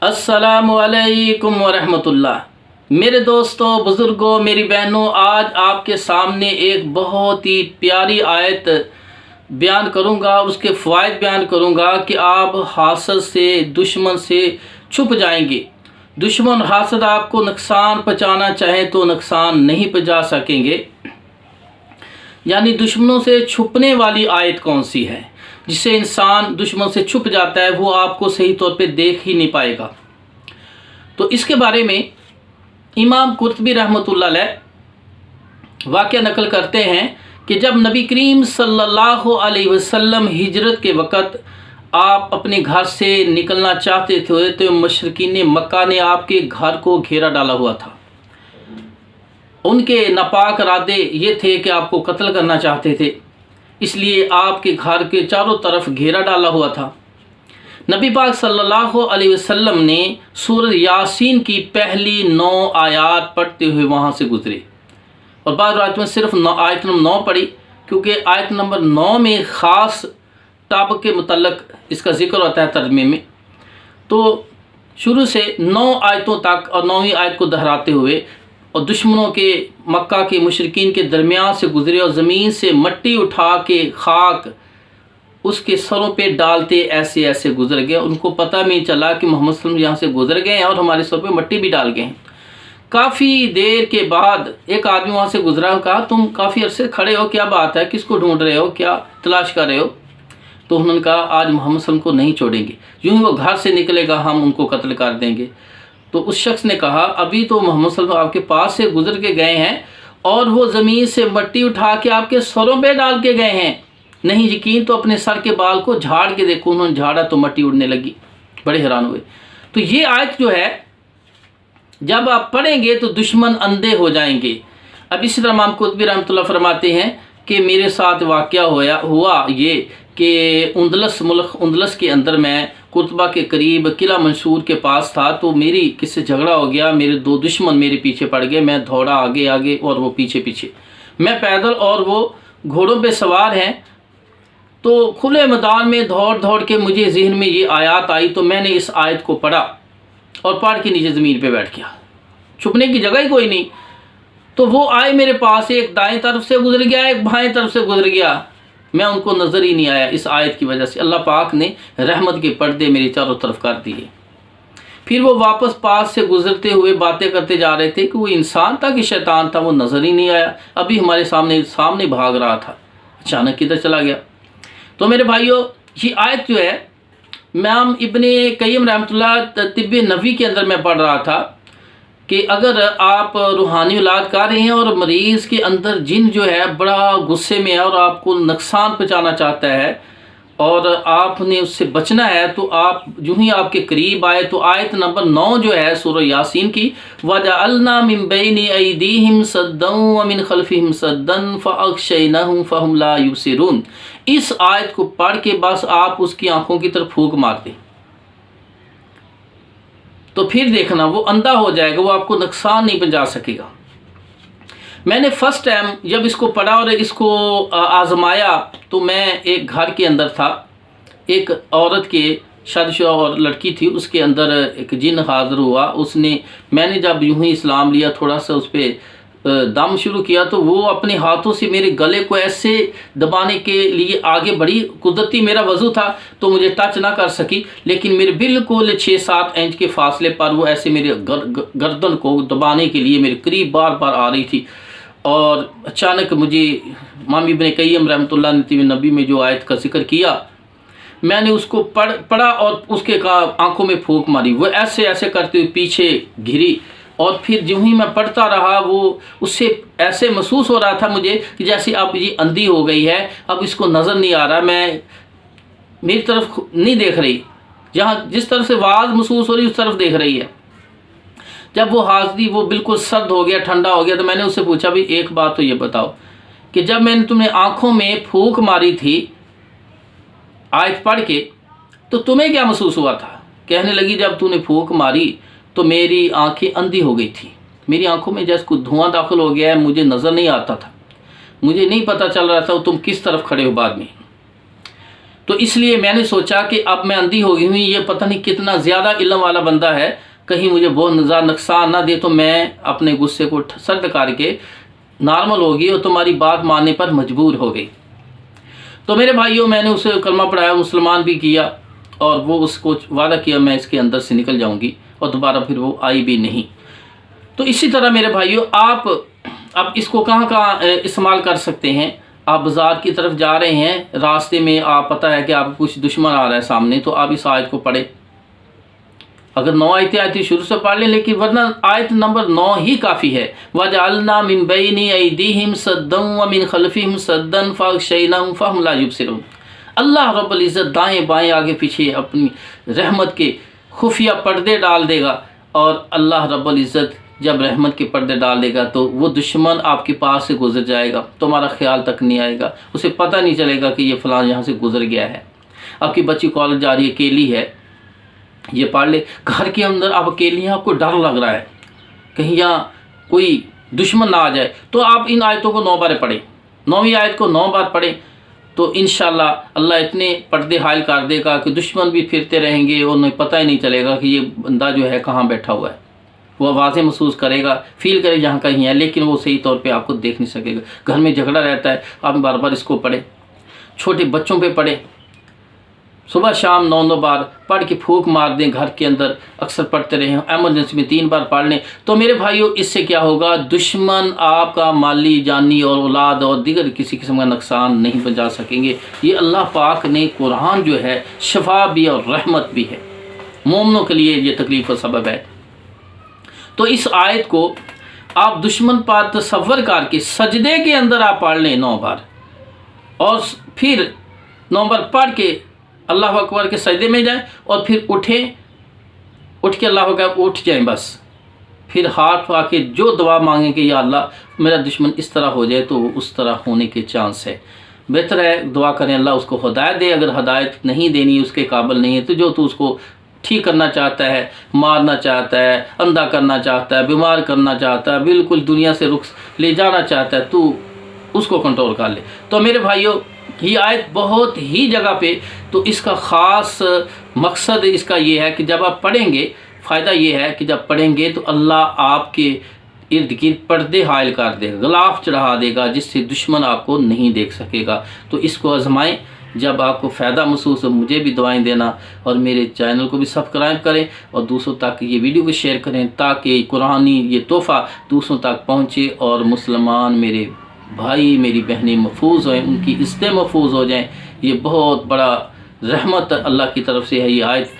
अस्सलामु अलैकुम वरहमतुल्लाह। मेरे दोस्तों, बुज़ुर्गों, मेरी बहनों, आज आपके सामने एक बहुत ही प्यारी आयत बयान करूंगा और उसके फ़वाइद बयान करूंगा कि आप हासद से, दुश्मन से छुप जाएंगे। दुश्मन हासद आपको नुकसान पहुंचाना चाहे तो नुकसान नहीं पहुंचा सकेंगे। यानी दुश्मनों से छुपने वाली आयत कौन सी है जिससे इंसान दुश्मन से छुप जाता है, वो आपको सही तौर पे देख ही नहीं पाएगा। तो इसके बारे में इमाम कुर्तबी रहमतुल्लाह अलैह वाक़या नकल करते हैं कि जब नबी करीम सल्लल्लाहु अलैहि वसल्लम हिजरत के वक़्त आप अपने घर से निकलना चाहते थे तो मुशरिकीन मक्का ने आपके घर को घेरा डाला हुआ था। उनके नापाक इरादे ये थे कि आपको कत्ल करना चाहते थे, इसलिए आपके घर के चारों तरफ घेरा डाला हुआ था। नबी पाक सल्लल्लाहु अलैहि वसल्लम ने सूरह यासीन की पहली 9 आयत पढ़ते हुए वहाँ से गुजरे और बाद रात में सिर्फ आयत नंबर 9 पढ़ी, क्योंकि आयत नंबर 9 में ख़ास टॉपिक के मुतल्लक इसका जिक्र होता है तर्जमे में। तो शुरू से 9 आयतों तक और 9वीं आयत को दोहराते हुए और दुश्मनों के, मक्का के मुशरिकीन के दरमियान से गुजरे और ज़मीन से मट्टी उठा के खाक उसके सरों पे डालते ऐसे ऐसे गुजर गए। उनको पता नहीं चला कि मोहम्मद सल्लल्लाहु अलैहि वसल्लम यहाँ से गुजर गए हैं और हमारे सर पे मट्टी भी डाल गए हैं। काफ़ी देर के बाद एक आदमी वहाँ से गुजरा, कहा तुम काफ़ी अरसे खड़े हो, क्या बात है, किसको ढूंढ रहे हो, क्या तलाश कर रहे हो? तो उन्होंने कहा आज मोहम्मद सल्लल्लाहु अलैहि वसल्लम को नहीं छोड़ेंगे, यूँ ही वो घर से निकलेगा हम उनको कत्ल कर देंगे। तो उस शख्स ने कहा अभी तो मोहम्मद सल्लल्लाहु अलैहि वसल्लम आपके पास से गुजर के गए हैं और वो ज़मीन से मट्टी उठा के आपके सरों पे डाल के गए हैं। नहीं यकीन तो अपने सर के बाल को झाड़ के देखो। उन्होंने झाड़ा तो मट्टी उड़ने लगी, बड़े हैरान हुए। तो ये आयत जो है जब आप पढ़ेंगे तो दुश्मन अंधे हो जाएंगे। अब इसी तरह इमाम कुतुबी रहमतुल्लाह फरमाते हैं कि मेरे साथ वाक़या हुआ ये कि उंदलस के अंदर मैं कुतबा के करीब किला मंसूर के पास था, तो मेरी किससे झगड़ा हो गया, मेरे 2 दुश्मन मेरे पीछे पड़ गए। मैं दौड़ा आगे आगे और वो पीछे पीछे, मैं पैदल और वो घोड़ों पे सवार हैं। तो खुले मैदान में दौड़ दौड़ के मुझे जहन में ये आयत आई, तो मैंने इस आयत को पढ़ा और पढ़ के नीचे ज़मीन पे बैठ गया, छुपने की जगह ही कोई नहीं। तो वो आए मेरे पास, एक दाएं तरफ से गुजर गया, एक बाएं तरफ से गुजर गया, मैं उनको नज़र ही नहीं आया। इस आयत की वजह से अल्लाह पाक ने रहमत के पर्दे मेरी चारों तरफ कर दिए। फिर वो वापस पास से गुजरते हुए बातें करते जा रहे थे कि वो इंसान था कि शैतान था, वो नज़र ही नहीं आया। अभी हमारे सामने भाग रहा था, अचानक किधर चला गया। तो मेरे भाइयों, ये आयत जो है इमाम इब्ने क़य्यिम रहमतुल्लाह तिब्बे नबवी के अंदर मैं पढ़ रहा था कि अगर आप रूहानी औलाद कर रहे हैं और मरीज़ के अंदर जिन जो है बड़ा गुस्से में है और आपको नुकसान पहुंचाना चाहता है और आपने उससे बचना है, तो आप जो ही आपके करीब आए तो आयत नंबर 9 जो है सूरह यासीन की, वजअलना मिन बैनि अयदीहिम सद्दन व मिन खल्फिहिम सद्दन फअग़शयनाहुम फहुम ला युबसिरून, इस आयत को पढ़ के बस आप उसकी आंखों की तरफ फूंक मार दें तो फिर देखना वो अंधा हो जाएगा, वो आपको नुकसान नहीं पहुंचा सकेगा। मैंने फर्स्ट टाइम जब इसको पढ़ा और इसको आजमाया तो मैं एक घर के अंदर था, एक औरत के शादीशुदा और लड़की थी, उसके अंदर एक जिन हाज़िर हुआ। मैंने जब यूं ही इस्लाम लिया, थोड़ा सा उस पर दम शुरू किया तो वो अपने हाथों से मेरे गले को ऐसे दबाने के लिए आगे बढ़ी। कुदरती मेरा वजू था तो मुझे टच ना कर सकी, लेकिन मेरे बिल्कुल 6-7 इंच के फासले पर वो ऐसे मेरे गर्दन को दबाने के लिए मेरे करीब बार बार आ रही थी। और अचानक मुझे इमाम इब्ने क़य्यिम रहमतुल्लाह ने नबी में जो आयत का जिक्र किया, मैंने उसको पढ़ा और उसके आंखों में फूंक मारी। वो ऐसे ऐसे करते हुए पीछे घिरी और फिर जो ही मैं पढ़ता रहा वो उससे ऐसे महसूस हो रहा था मुझे कि जैसे अब ये अंधी हो गई है, अब इसको नज़र नहीं आ रहा, मैं मेरी तरफ नहीं देख रही, जहाँ जिस तरफ से आवाज़ महसूस हो रही उस तरफ देख रही है। जब वो हाज़री वो बिल्कुल सर्द हो गया, ठंडा हो गया, तो मैंने उससे पूछा भी एक बात तो ये बताओ कि जब मैंने तुम्हें आँखों में फूंक मारी थी आयत पढ़ के तो तुम्हें क्या महसूस हुआ था? कहने लगी जब तूने फूंक मारी तो मेरी आंखें अंधी हो गई थी, मेरी आंखों में जैसे कुछ धुआं दाखिल हो गया है, मुझे नज़र नहीं आता था, मुझे नहीं पता चल रहा था तुम किस तरफ खड़े हो बाद में। तो इसलिए मैंने सोचा कि अब मैं अंधी हो गई हूँ, ये पता नहीं कितना ज़्यादा इल्म वाला बंदा है, कहीं मुझे बहुत ज़्यादा नुकसान ना दे, तो मैं अपने गुस्से को सर्द करके नॉर्मल हो गई और तुम्हारी बात मानने पर मजबूर हो गई। तो मेरे भाइयों, मैंने उसे कलमा पढ़ाया, मुसलमान भी किया, और वो उसको वादा किया मैं इसके अंदर से निकल जाऊंगी, और दोबारा फिर वो आई भी नहीं। तो इसी तरह मेरे भाइयों, आप अब इसको कहाँ कहाँ इस्तेमाल कर सकते हैं। आप बाज़ार की तरफ जा रहे हैं, रास्ते में आप पता है कि आपको कुछ दुश्मन आ रहा है सामने, तो आप इस आयत को पढ़ें। अगर 9 आयतें शुरू से पढ़ लें, लेकिन वरना आयत नंबर 9 ही काफ़ी है। वजअलना मिन बैनी अयदीहिम सद्दन व मिन खल्फिहिम सद्दन फअग़शयनाहुम फहुम ला युबसिरून। अल्लाह रब्बुल इज़्ज़त दाएँ बाएँ आगे पीछे अपनी रहमत के खुफिया पर्दे डाल देगा, और अल्लाह रब्बुल इज़्ज़त जब रहमत के पर्दे डाल देगा तो वो दुश्मन आपके पास से गुजर जाएगा, तुम्हारा ख्याल तक नहीं आएगा, उसे पता नहीं चलेगा कि ये फ़लाँ यहाँ से गुजर गया है। आपकी बच्ची कॉलेज जा रही है, अकेली है, ये पढ़ ले। घर के अंदर आप अकेली हैं, आपको डर लग रहा है कहीं यहाँ कोई दुश्मन ना आ जाए, तो आप इन आयतों को 9 बार पढ़ें। 9वीं आयत को 9 बार पढ़ें, तो इंशाल्लाह अल्लाह इतने पर्दे हायल कर देगा कि दुश्मन भी फिरते रहेंगे और उन्हें पता ही नहीं चलेगा कि ये बंदा जो है कहाँ बैठा हुआ है। वो आवाज़ें महसूस करेगा, फील करेगा जहाँ कहीं है, लेकिन वो सही तौर पे आपको देख नहीं सकेगा। घर में झगड़ा रहता है, आप बार बार इसको पढ़ें। छोटे बच्चों पे पढ़ें, सुबह शाम 9 बार पढ़ के फूंक मार दें घर के अंदर, अक्सर पढ़ते रहें। एमरजेंसी में 3 बार पढ़ लें। तो मेरे भाइयों, इससे क्या होगा, दुश्मन आपका माली, जानी और औलाद और दीगर किसी किस्म का नुकसान नहीं पहुंचा सकेंगे। ये अल्लाह पाक ने कुरान जो है शफा भी और रहमत भी है, मोमिनों के लिए ये तकलीफ़ का सबब है। तो इस आयत को आप दुश्मन पर तसव्वुर करके सजदे के अंदर आप पढ़ लें 9 बार, और फिर 9 बार पढ़ के अल्लाह अकबर के सजदे में जाएं, और फिर उठें, उठ के अल्लाह अकबर उठ जाएं बस। फिर हाथ आके जो दुआ मांगें कि या अल्लाह मेरा दुश्मन इस तरह हो जाए, तो उस तरह होने के चांस है। बेहतर है दुआ करें अल्लाह उसको हिदायत दे। अगर हिदायत नहीं देनी, उसके काबिल नहीं है, तो जो तू उसको ठीक करना चाहता है, मारना चाहता है, अंधा करना चाहता है, बीमार करना चाहता है, बिल्कुल दुनिया से रुख ले जाना चाहता है, तू उसको कंट्रोल कर ले। तो मेरे भाइयों, ये आयत बहुत ही जगह पे, तो इसका ख़ास मकसद इसका ये है कि जब आप पढ़ेंगे, फ़ायदा ये है कि जब पढ़ेंगे तो अल्लाह आपके इर्द गिर्द पर्दे हायल कर देगा, गिलाफ चढ़ा देगा, जिससे दुश्मन आपको नहीं देख सकेगा। तो इसको आजमाएं। जब आपको फ़ायदा महसूस हो, मुझे भी दुआएं देना, और मेरे चैनल को भी सब्सक्राइब करें, और दूसरों तक ये वीडियो को शेयर करें, ताकि कुरानी ये तोहफ़ा दूसरों तक पहुँचे, और मुसलमान मेरे भाई मेरी बहनें महफूज हों, उनकी इज्जतें महफूज हो जाएं। ये बहुत बड़ा रहमत अल्लाह की तरफ से है ये आयत।